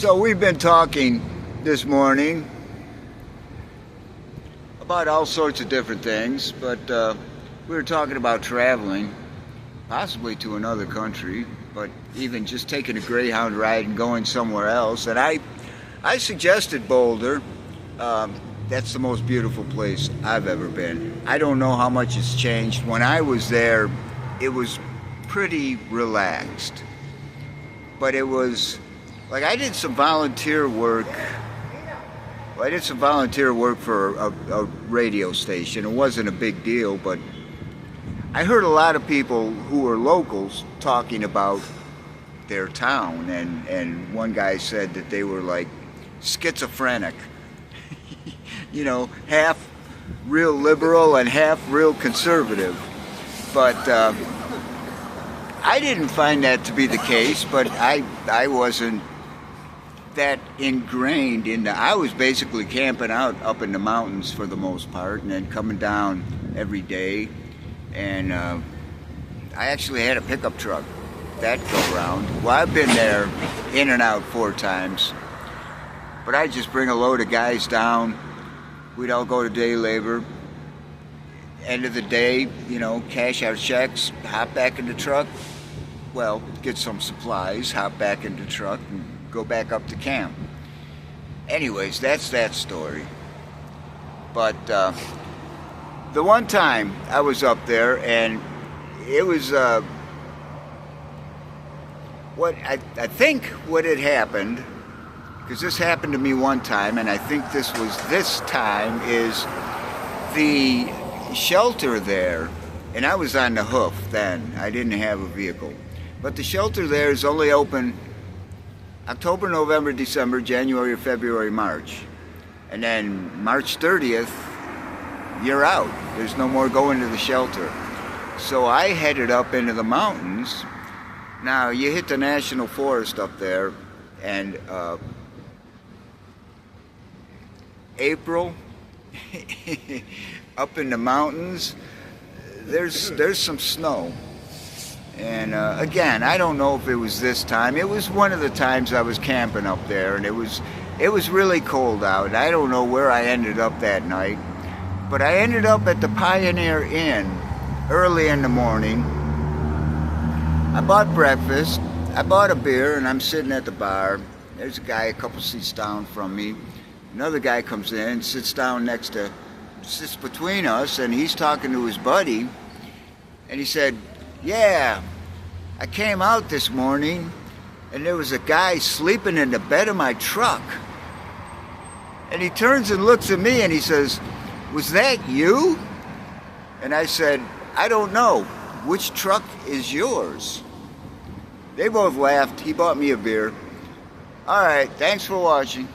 So we've been talking this morning about all sorts of different things, but we were talking about traveling, possibly to another country, but even just taking a Greyhound ride and going somewhere else. And I suggested Boulder. That's the most beautiful place I've ever been. I don't know how much it's changed. When I was there, it was pretty relaxed, but it was like I did some volunteer work. Well, I did some volunteer work for a radio station. It wasn't a big deal, but I heard a lot of people who were locals talking about their town, and one guy said that they were like schizophrenic. You know, half real liberal and half real conservative. But I didn't find that to be the case, but I wasn't that ingrained in the, I was basically camping out up in the mountains for the most part, and then coming down every day. And I actually had a pickup truck that go around. Well, I've been there in and out 4 times, but I just bring a load of guys down. We'd all go to day labor. End of the day, you know, cash our checks, hop back in the truck, well, get some supplies, hop back in the truck, and go back up to camp. Anyways, that's that story. But the one time I was up there, and it was what I think what had happened, because this happened to me one time, and I think this time is the shelter there, and I was on the hoof then. I didn't have a vehicle, but the shelter there is only open October, November, December, January, February, March. And then March 30th, you're out. There's no more going to the shelter. So I headed up into the mountains. Now, you hit the national forest up there, and April, up in the mountains, there's some snow. And again, I don't know if it was this time. It was one of the times I was camping up there, and it was really cold out. I don't know where I ended up that night, but I ended up at the Pioneer Inn early in the morning. I bought breakfast, I bought a beer, and I'm sitting at the bar. There's a guy a couple seats down from me. Another guy comes in, sits between us, and he's talking to his buddy, and he said, "Yeah, I came out this morning and there was a guy sleeping in the bed of my truck." And he turns and looks at me and he says, "Was that you?" And I said, "I don't know. Which truck is yours?" They both laughed. He bought me a beer. All right, thanks for watching.